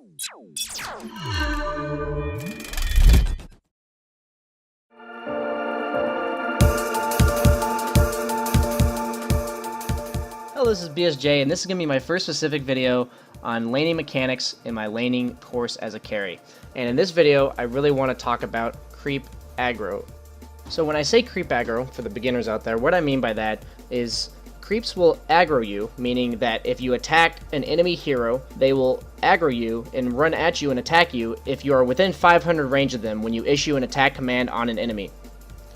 Hello, this is BSJ, and this is going to be my first specific video on laning mechanics in my laning course as a carry. And in this video, I really want to talk about creep aggro. So when I say creep aggro, for the beginners out there, what I mean by that is creeps will aggro you, meaning that if you attack an enemy hero, they will aggro you and run at you and attack you if you are within 500 range of them when you issue an attack command on an enemy.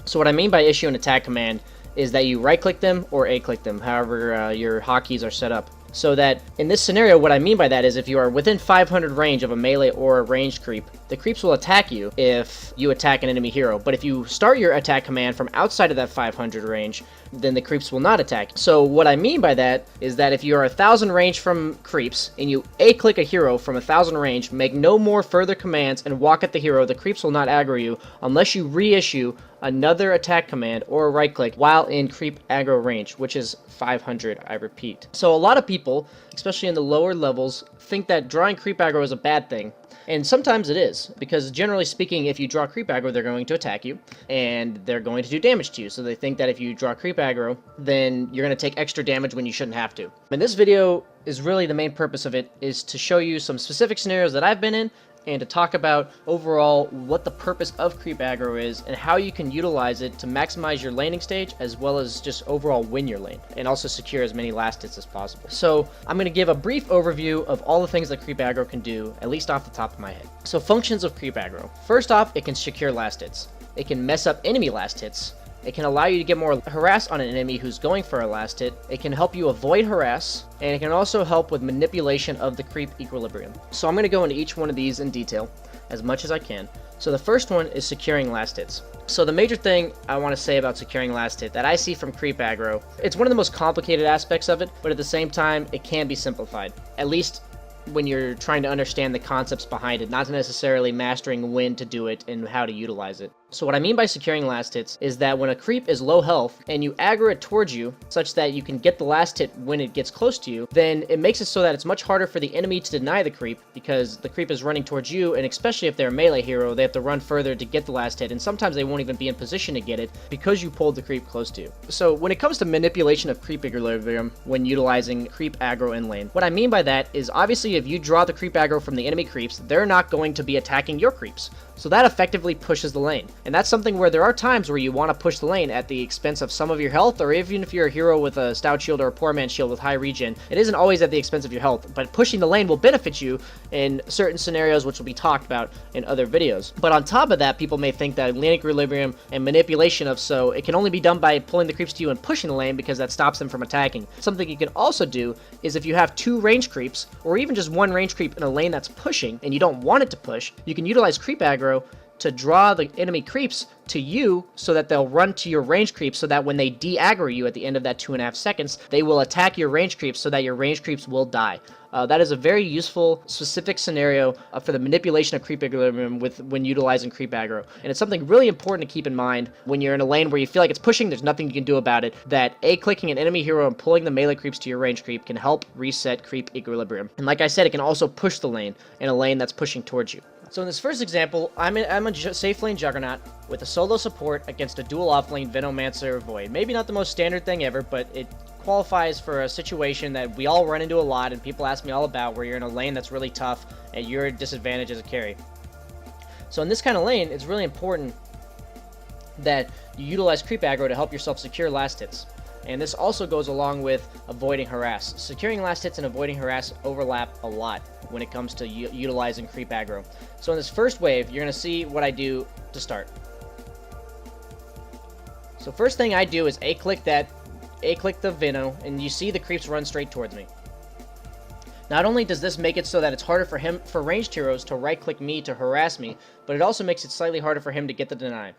So what I mean by issue an attack command is that you right-click them or A-click them, however your hotkeys are set up. So that in this scenario, what I mean by that is if you are within 500 range of a melee or a ranged creep, the creeps will attack you if you attack an enemy hero. But if you start your attack command from outside of that 500 range, then the creeps will not attack. So what I mean by that is that if you are 1,000 range from creeps and you A-click a hero from 1,000 range, make no more further commands and walk at the hero, the creeps will not aggro you unless you reissue another attack command or a right click while in creep aggro range, which is 500, I repeat. So a lot of people, especially in the lower levels, think that drawing creep aggro is a bad thing. And sometimes it is, because generally speaking, if you draw creep aggro, they're going to attack you, and they're going to do damage to you. So they think that if you draw creep aggro, then you're going to take extra damage when you shouldn't have to. And this video is really the main purpose of it, is to show you some specific scenarios that I've been in, and to talk about overall what the purpose of creep aggro is and how you can utilize it to maximize your laning stage as well as just overall win your lane and also secure as many last hits as possible. So I'm going to give a brief overview of all the things that creep aggro can do, at least off the top of my head. So functions of creep aggro. First off, it can secure last hits. It can mess up enemy last hits. It can allow you to get more harass on an enemy who's going for a last hit. It can help you avoid harass, and it can also help with manipulation of the creep equilibrium. So I'm going to go into each one of these in detail as much as I can. So the first one is securing last hits. So the major thing I want to say about securing last hit that I see from creep aggro, it's one of the most complicated aspects of it, but at the same time, it can be simplified. At least when you're trying to understand the concepts behind it, not necessarily mastering when to do it and how to utilize it. So what I mean by securing last hits is that when a creep is low health and you aggro it towards you such that you can get the last hit when it gets close to you, then it makes it so that it's much harder for the enemy to deny the creep because the creep is running towards you, and especially if they're a melee hero, they have to run further to get the last hit, and sometimes they won't even be in position to get it because you pulled the creep close to you. So when it comes to manipulation of creep equilibrium when utilizing creep aggro in lane, what I mean by that is obviously if you draw the creep aggro from the enemy creeps, they're not going to be attacking your creeps. So that effectively pushes the lane. And that's something where there are times where you want to push the lane at the expense of some of your health, or even if you're a hero with a stout shield or a poor man shield with high regen, it isn't always at the expense of your health, but pushing the lane will benefit you in certain scenarios which will be talked about in other videos. But on top of that, people may think that lane equilibrium and manipulation of so, it can only be done by pulling the creeps to you and pushing the lane because that stops them from attacking. Something you can also do is if you have two range creeps, or even just one range creep in a lane that's pushing and you don't want it to push, you can utilize creep aggro to draw the enemy creeps to you so that they'll run to your range creeps, so that when they de-aggro you at the end of that 2.5 seconds, they will attack your range creeps so that your range creeps will die. That is a very useful, specific scenario for the manipulation of creep equilibrium when utilizing creep aggro. And it's something really important to keep in mind when you're in a lane where you feel like it's pushing, there's nothing you can do about it, that A-clicking an enemy hero and pulling the melee creeps to your range creep can help reset creep equilibrium. And like I said, it can also push the lane in a lane that's pushing towards you. So in this first example, I'm a safe lane Juggernaut with a solo support against a dual offlane Venomancer Void. Maybe not the most standard thing ever, but it qualifies for a situation that we all run into a lot and people ask me all about, where you're in a lane that's really tough and you're at a disadvantage as a carry. So in this kind of lane, it's really important that you utilize creep aggro to help yourself secure last hits. And this also goes along with avoiding harass. Securing last hits and avoiding harass overlap a lot when it comes to utilizing creep aggro. So in this first wave, you're going to see what I do to start. So first thing I do is A-click the Veno, and you see the creeps run straight towards me. Not only does this make it so that it's harder for ranged heroes to right-click me to harass me, but it also makes it slightly harder for him to get the deny.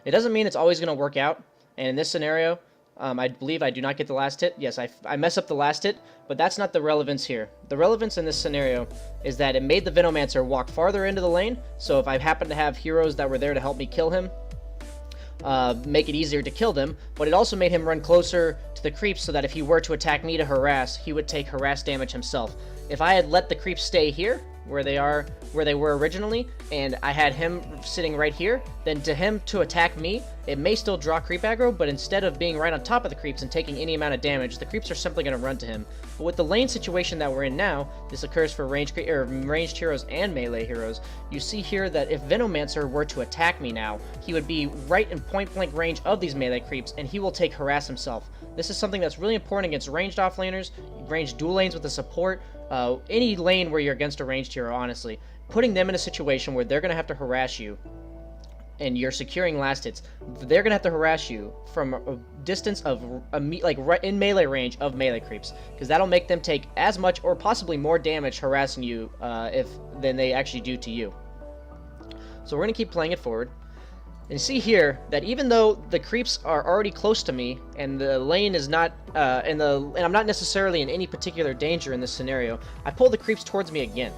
It doesn't mean it's always going to work out, and in this scenario, I believe I do not get the last hit. Yes, I mess up the last hit, but that's not the relevance here. The relevance in this scenario is that it made the Venomancer walk farther into the lane, so if I happen to have heroes that were there to help me kill him, make it easier to kill them, but it also made him run closer to the creeps so that if he were to attack me to harass, he would take harass damage himself. If I had let the creeps stay here, where they were originally, and I had him sitting right here, then to him to attack me, it may still draw creep aggro, but instead of being right on top of the creeps and taking any amount of damage, the creeps are simply going to run to him. But with the lane situation that we're in now, this occurs for ranged heroes and melee heroes. You see here that if Venomancer were to attack me now, he would be right in point blank range of these melee creeps, and he will take harass himself. This is something that's really important against ranged offlaners, ranged dual lanes with the support, any lane where you're against a ranged hero, honestly. Putting them in a situation where they're going to have to harass you and you're securing last hits, they're going to have to harass you from a distance of, right in melee range of melee creeps, because that'll make them take as much or possibly more damage harassing you than they actually do to you. So we're going to keep playing it forward. And see here that even though the creeps are already close to me and the lane is not, and I'm not necessarily in any particular danger in this scenario, I pull the creeps towards me again.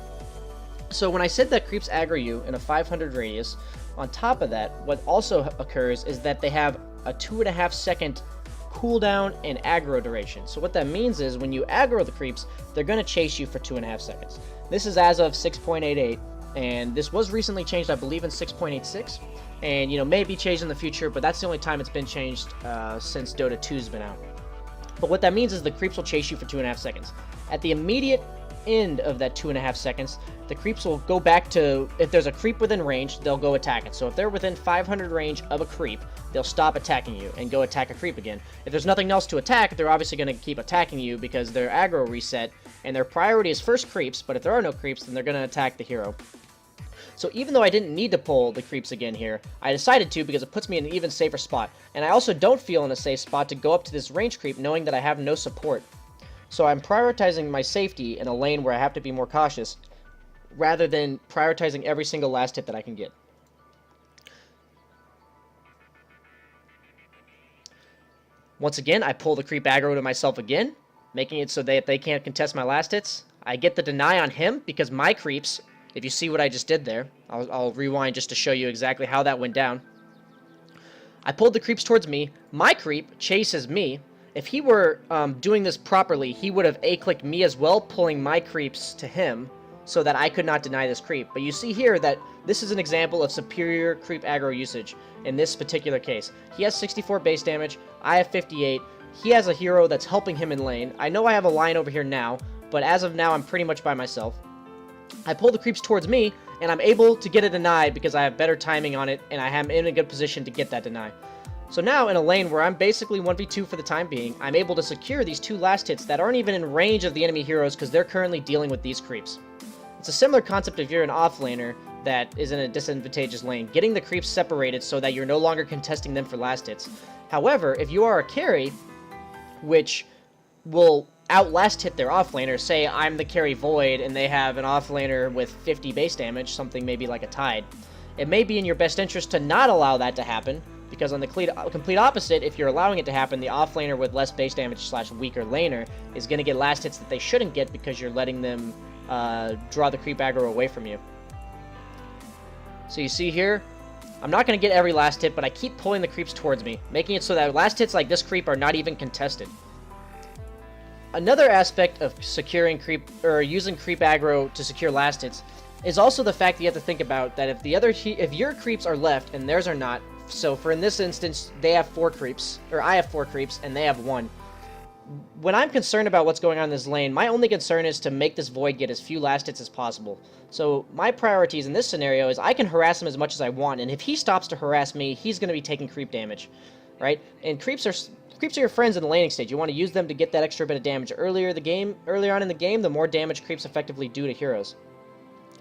So when I said that creeps aggro you in a 500 radius, on top of that, what also occurs is that they have a 2.5 second cooldown and aggro duration. So what that means is when you aggro the creeps, they're going to chase you for 2.5 seconds. This is as of 6.88, and this was recently changed, I believe, in 6.86. And, may be changed in the future, but that's the only time it's been changed since Dota 2's been out. But what that means is the creeps will chase you for 2.5 seconds. At the immediate end of that 2.5 seconds, the creeps will go back to, if there's a creep within range, they'll go attack it. So if they're within 500 range of a creep, they'll stop attacking you and go attack a creep again. If there's nothing else to attack, they're obviously going to keep attacking you because their aggro reset, and their priority is first creeps, but if there are no creeps, then they're going to attack the hero. So even though I didn't need to pull the creeps again here, I decided to because it puts me in an even safer spot. And I also don't feel in a safe spot to go up to this range creep knowing that I have no support. So I'm prioritizing my safety in a lane where I have to be more cautious, rather than prioritizing every single last hit that I can get. Once again, I pull the creep aggro to myself again, making it so that they can't contest my last hits. I get the deny on him because my creeps, if you see what I just did there, I'll rewind just to show you exactly how that went down. I pulled the creeps towards me. My creep chases me. If he were doing this properly, he would have A-clicked me as well, pulling my creeps to him so that I could not deny this creep. But you see here that this is an example of superior creep aggro usage in this particular case. He has 64 base damage. I have 58. He has a hero that's helping him in lane. I know I have a line over here now, but as of now, I'm pretty much by myself. I pull the creeps towards me, and I'm able to get a deny because I have better timing on it, and I am in a good position to get that deny. So now, in a lane where I'm basically 1v2 for the time being, I'm able to secure these two last hits that aren't even in range of the enemy heroes because they're currently dealing with these creeps. It's a similar concept if you're an offlaner that is in a disadvantageous lane, getting the creeps separated so that you're no longer contesting them for last hits. However, if you are a carry, which will outlast hit their offlaner, say I'm the carry Void and they have an offlaner with 50 base damage, something maybe like a Tide, it may be in your best interest to not allow that to happen, because on the complete opposite, if you're allowing it to happen, the offlaner with less base damage / weaker laner is going to get last hits that they shouldn't get because you're letting them draw the creep aggro away from you. So you see here, I'm not going to get every last hit, but I keep pulling the creeps towards me, making it so that last hits like this creep are not even contested. Another aspect of securing creep, or using creep aggro to secure last hits, is also the fact that you have to think about that if your creeps are left and theirs are not, so for in this instance, they have 4 creeps, or I have 4 creeps, and they have 1. When I'm concerned about what's going on in this lane, my only concern is to make this Void get as few last hits as possible. So my priorities in this scenario is I can harass him as much as I want, and if he stops to harass me, he's going to be taking creep damage, right? And creeps are your friends in the laning stage. You want to use them to get that extra bit of damage earlier on in the game, the more damage creeps effectively do to heroes.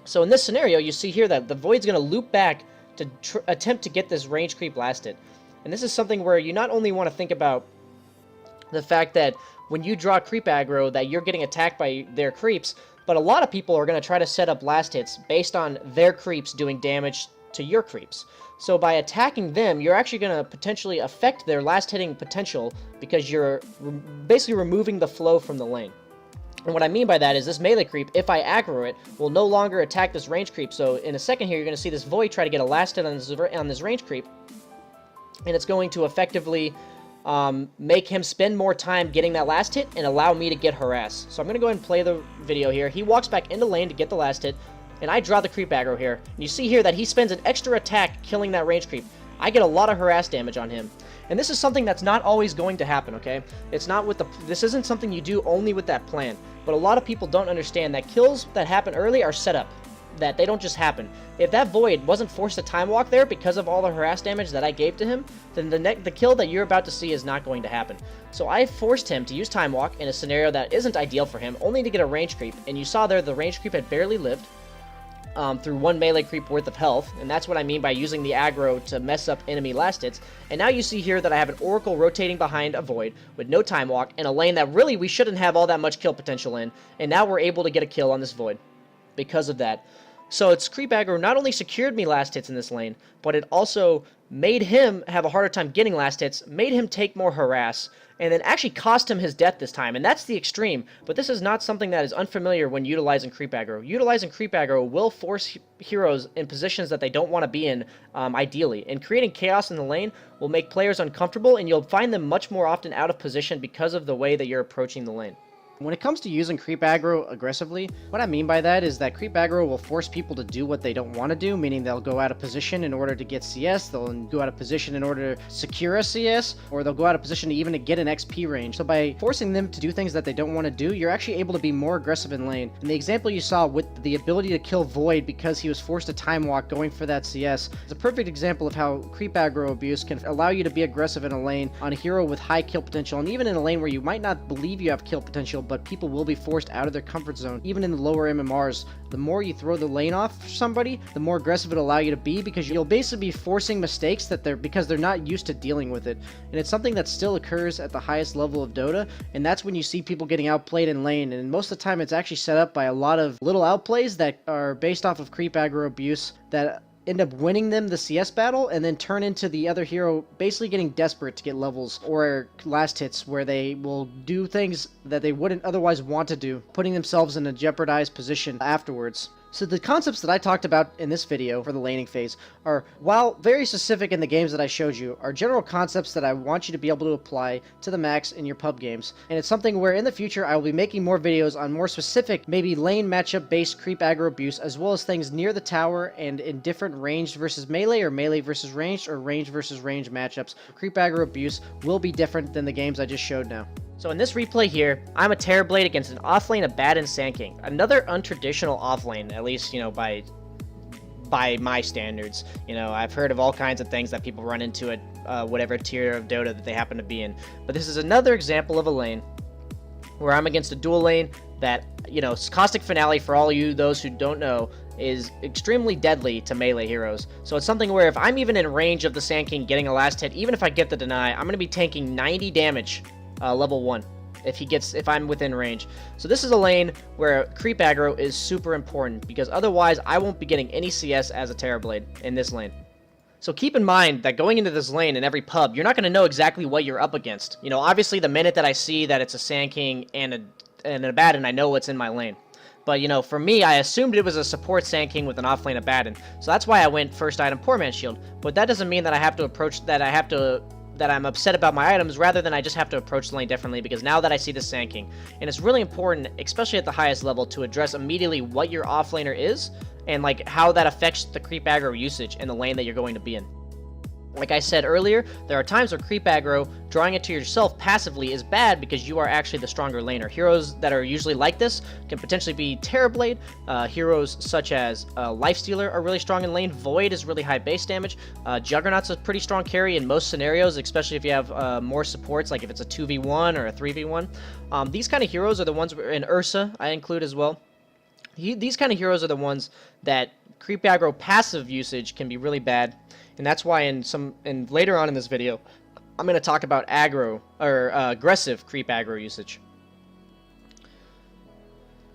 So in this scenario, you see here that the Void's going to loop back to attempt to get this range creep last hit. And this is something where you not only want to think about the fact that when you draw creep aggro that you're getting attacked by their creeps, but a lot of people are going to try to set up last hits based on their creeps doing damage to your creeps. So by attacking them, you're actually going to potentially affect their last hitting potential because you're basically removing the flow from the lane. And what I mean by that is this melee creep, if I aggro it, will no longer attack this range creep. So in a second here, you're going to see this Void try to get a last hit on this range creep, and it's going to effectively make him spend more time getting that last hit and allow me to get harass. So I'm going to go ahead and play the video here. He walks back into lane to get the last hit. and I draw the creep aggro here, and you see here that he spends an extra attack killing that range creep. I get a lot of harass damage on him. And this is something that's not always going to happen, okay? This isn't something you do only with that plan. But a lot of people don't understand that kills that happen early are set up. That they don't just happen. If that Void wasn't forced to time walk there because of all the harass damage that I gave to him, then the kill that you're about to see is not going to happen. So I forced him to use time walk in a scenario that isn't ideal for him, only to get a range creep. And you saw there the range creep had barely lived. Through one melee creep worth of health, and that's what I mean by using the aggro to mess up enemy last hits. And now you see here that I have an Oracle rotating behind a Void with no time walk and a lane that really we shouldn't have all that much kill potential in, and now we're able to get a kill on this Void because of that. So its creep aggro not only secured me last hits in this lane, but it also made him have a harder time getting last hits, made him take more harass, and then actually cost him his death this time. And that's the extreme, but this is not something that is unfamiliar when utilizing creep aggro. Utilizing creep aggro will force heroes in positions that they don't want to be in, ideally. And creating chaos in the lane will make players uncomfortable, and you'll find them much more often out of position because of the way that you're approaching the lane. When it comes to using creep aggro aggressively, what I mean by that is that creep aggro will force people to do what they don't want to do, meaning they'll go out of position in order to get CS, they'll go out of position in order to secure a CS, or they'll go out of position to even to get an XP range. So by forcing them to do things that they don't want to do, you're actually able to be more aggressive in lane. And the example you saw with the ability to kill Void because he was forced to time walk going for that CS is a perfect example of how creep aggro abuse can allow you to be aggressive in a lane on a hero with high kill potential, and even in a lane where you might not believe you have kill potential, but people will be forced out of their comfort zone. Even in the lower MMRs, the more you throw the lane off for somebody, the more aggressive it'll allow you to be, because you'll basically be forcing mistakes because they're not used to dealing with it. And it's something that still occurs at the highest level of Dota, and that's when you see people getting outplayed in lane. And most of the time it's actually set up by a lot of little outplays that are based off of creep aggro abuse that end up winning them the CS battle, and then turn into the other hero basically getting desperate to get levels or last hits, where they will do things that they wouldn't otherwise want to do, putting themselves in a jeopardized position afterwards. So the concepts that I talked about in this video for the laning phase are, while very specific in the games that I showed you, are general concepts that I want you to be able to apply to the max in your pub games. And it's something where in the future I will be making more videos on more specific, maybe lane matchup based creep aggro abuse, as well as things near the tower and in different ranged versus melee, or melee versus ranged, or range versus range matchups. Creep aggro abuse will be different than the games I just showed now. So in this replay here, I'm a Terrorblade against an offlane Abaddon Sand King. Another untraditional offlane, at least, you know, by my standards. You know, I've heard of all kinds of things that people run into at whatever tier of Dota that they happen to be in. But this is another example of a lane where I'm against a dual lane that, you know, Caustic Finale, for all you those who don't know, is extremely deadly to melee heroes. So it's something where if I'm even in range of the Sand King getting a last hit, even if I get the deny, I'm going to be tanking 90 damage level 1 if I'm within range. So this is a lane where creep aggro is super important, because otherwise I won't be getting any CS as a Terrorblade in this lane. So keep in mind that going into this lane in every pub, you're not going to know exactly what you're up against. You know, obviously the minute that I see that it's a Sand King and an Abaddon, I know what's in my lane. But, you know, for me, I assumed it was a support Sand King with an offlane Abaddon. So that's why I went first item Poor Man's Shield. But that doesn't mean that I have to approach that I'm upset about my items, rather than I just have to approach the lane differently, because now that I see the Sand King. And it's really important, especially at the highest level, to address immediately what your offlaner is, and like how that affects the creep aggro usage in the lane that you're going to be in. Like I said earlier, there are times where creep aggro, drawing it to yourself passively, is bad because you are actually the stronger laner. Heroes that are usually like this can potentially be Terrorblade. Heroes such as Lifestealer are really strong in lane. Void is really high base damage. Juggernaut's a pretty strong carry in most scenarios, especially if you have more supports, like if it's a 2v1 or a 3v1. These kind of heroes are the ones, in Ursa I include as well. These kind of heroes are the ones that creep aggro passive usage can be really bad. And that's why and later on in this video, I'm going to talk about aggro, or aggressive creep aggro usage.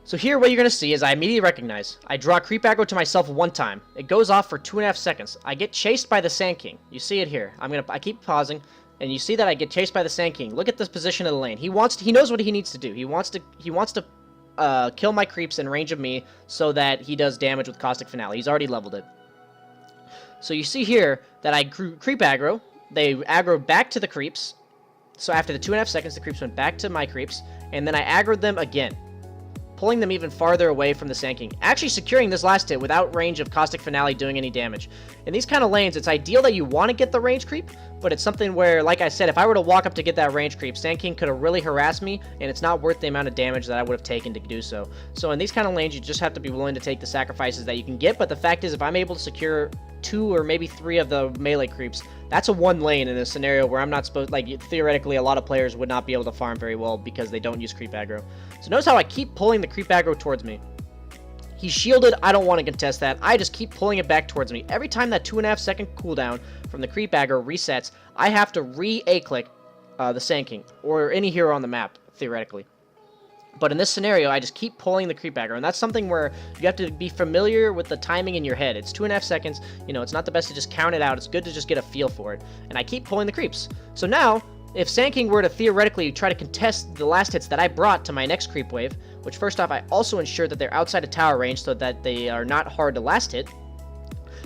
So here what you're going to see is I immediately recognize. I draw creep aggro to myself one time. It goes off for 2.5 seconds. I get chased by the Sand King. You see it here. I keep pausing, and you see that I get chased by the Sand King. Look at this position of the lane. He knows what he needs to do. He wants to kill my creeps in range of me so that he does damage with Caustic Finale. He's already leveled it. So you see here that I creep aggro. They aggro back to the creeps. So after the 2.5 seconds, the creeps went back to my creeps, and then I aggroed them again. pulling them even farther away from the Sand King, actually securing this last hit without range of Caustic Finale doing any damage. In these kind of lanes, it's ideal that you want to get the range creep, but it's something where, like I said, if I were to walk up to get that range creep, Sand King could have really harassed me, and it's not worth the amount of damage that I would have taken to do so. So in these kind of lanes, you just have to be willing to take the sacrifices that you can get, but the fact is, if I'm able to secure 2 or maybe 3 of the melee creeps, that's a 1 lane in a scenario where I'm not supposed, like, theoretically a lot of players would not be able to farm very well because they don't use creep aggro. So notice how I keep pulling the creep aggro towards me. He's shielded, I don't want to contest that, I just keep pulling it back towards me. Every time that 2.5 second cooldown from the creep aggro resets, I have to re-A click the Sand King, or any hero on the map, theoretically. But in this scenario, I just keep pulling the creep aggro, and that's something where you have to be familiar with the timing in your head. It's 2.5 seconds, you know, it's not the best to just count it out, it's good to just get a feel for it. And I keep pulling the creeps. So now, if Sand King were to theoretically try to contest the last hits that I brought to my next creep wave, which first off, I also ensure that they're outside of tower range so that they are not hard to last hit,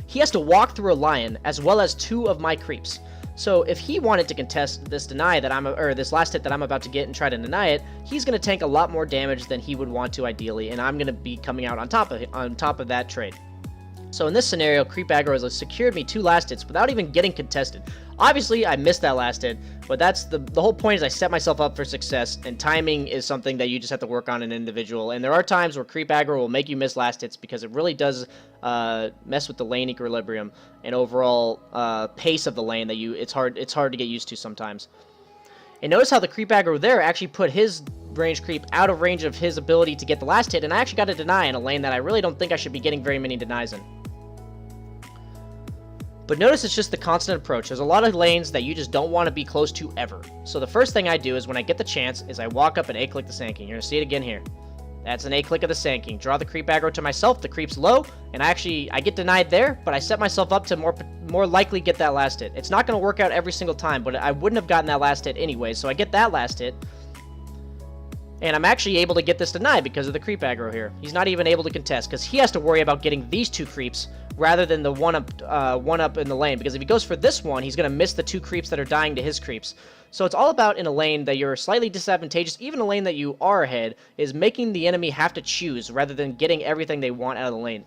he has to walk through a lion as well as 2 of my creeps. So if he wanted to contest this deny that this last hit that I'm about to get and try to deny it, he's going to tank a lot more damage than he would want to ideally, and I'm going to be coming out on top of that trade. So in this scenario, creep aggro has secured me 2 last hits without even getting contested. Obviously, I missed that last hit, but that's the whole point is I set myself up for success, and timing is something that you just have to work on an individual. And there are times where creep aggro will make you miss last hits because it really does mess with the lane equilibrium and overall pace of the lane that it's hard to get used to sometimes. And notice how the creep aggro there actually put his range creep out of range of his ability to get the last hit, and I actually got a deny in a lane that I really don't think I should be getting very many denies in. But notice it's just the constant approach. There's a lot of lanes that you just don't want to be close to ever. So the first thing I do is when I get the chance is I walk up and A-click the Sand King. You're going to see it again here. That's an A-click of the Sand King. Draw the creep aggro to myself. The creep's low, and I get denied there, but I set myself up to more likely get that last hit. It's not going to work out every single time, but I wouldn't have gotten that last hit anyway, so I get that last hit. And I'm actually able to get this denied because of the creep aggro here. He's not even able to contest because he has to worry about getting these 2 creeps rather than the one up in the lane. Because if he goes for this one, he's going to miss the 2 creeps that are dying to his creeps. So it's all about in a lane that you're slightly disadvantageous, even a lane that you are ahead, is making the enemy have to choose rather than getting everything they want out of the lane.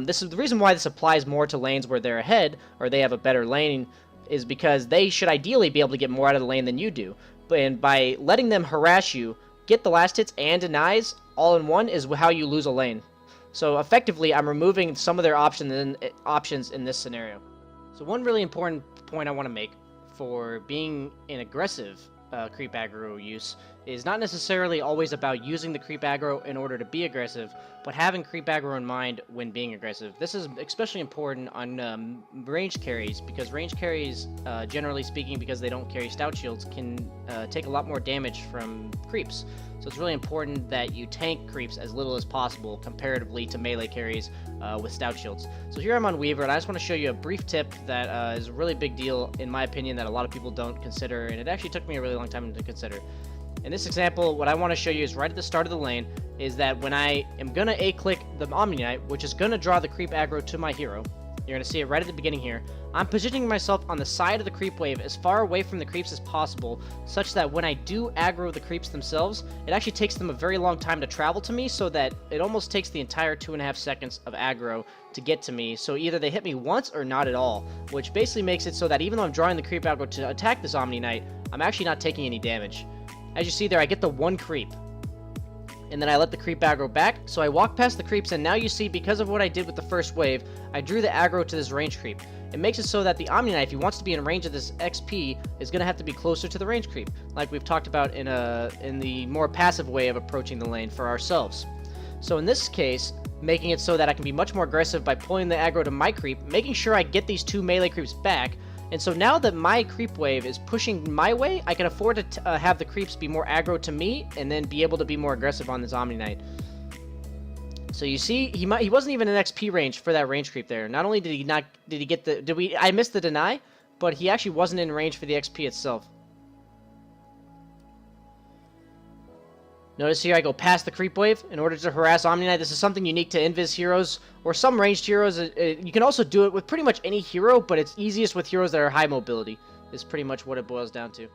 This is the reason why this applies more to lanes where they're ahead or they have a better lane, is because they should ideally be able to get more out of the lane than you do. And by letting them harass you, get the last hits and denies all in one is how you lose a lane. So effectively, I'm removing some of their options in this scenario. So one really important point I want to make for being an aggressive creep aggro use is not necessarily always about using the creep aggro in order to be aggressive, but having creep aggro in mind when being aggressive. This is especially important on range carries, because range carries, generally speaking, because they don't carry stout shields, can take a lot more damage from creeps. So it's really important that you tank creeps as little as possible comparatively to melee carries with stout shields. So here I'm on Weaver, and I just want to show you a brief tip that is a really big deal, in my opinion, that a lot of people don't consider, and it actually took me a really long time to consider. In this example, what I want to show you is right at the start of the lane, is that when I am going to A-click the Omni Knight, which is going to draw the creep aggro to my hero, you're going to see it right at the beginning here, I'm positioning myself on the side of the creep wave as far away from the creeps as possible, such that when I do aggro the creeps themselves, it actually takes them a very long time to travel to me, so that it almost takes the entire 2.5 seconds of aggro to get to me. So either they hit me once or not at all, which basically makes it so that even though I'm drawing the creep aggro to attack this Omni Knight, I'm actually not taking any damage. As you see there, I get the 1 creep, and then I let the creep aggro back, so I walk past the creeps, and now you see, because of what I did with the first wave, I drew the aggro to this range creep. It makes it so that the Omni Knight, if he wants to be in range of this XP, is going to have to be closer to the range creep, like we've talked about in the more passive way of approaching the lane for ourselves. So in this case, making it so that I can be much more aggressive by pulling the aggro to my creep, making sure I get these 2 melee creeps back. And so now that my creep wave is pushing my way, I can afford to have the creeps be more aggro to me, and then be able to be more aggressive on this Omni Knight. So you see, he wasn't even in XP range for that range creep there. Not only did he get the, I missed the deny, but he actually wasn't in range for the XP itself. Notice here I go past the creep wave in order to harass Omni Knight. This is something unique to Invis heroes or some ranged heroes. You can also do it with pretty much any hero, but it's easiest with heroes that are high mobility. Is pretty much what it boils down to.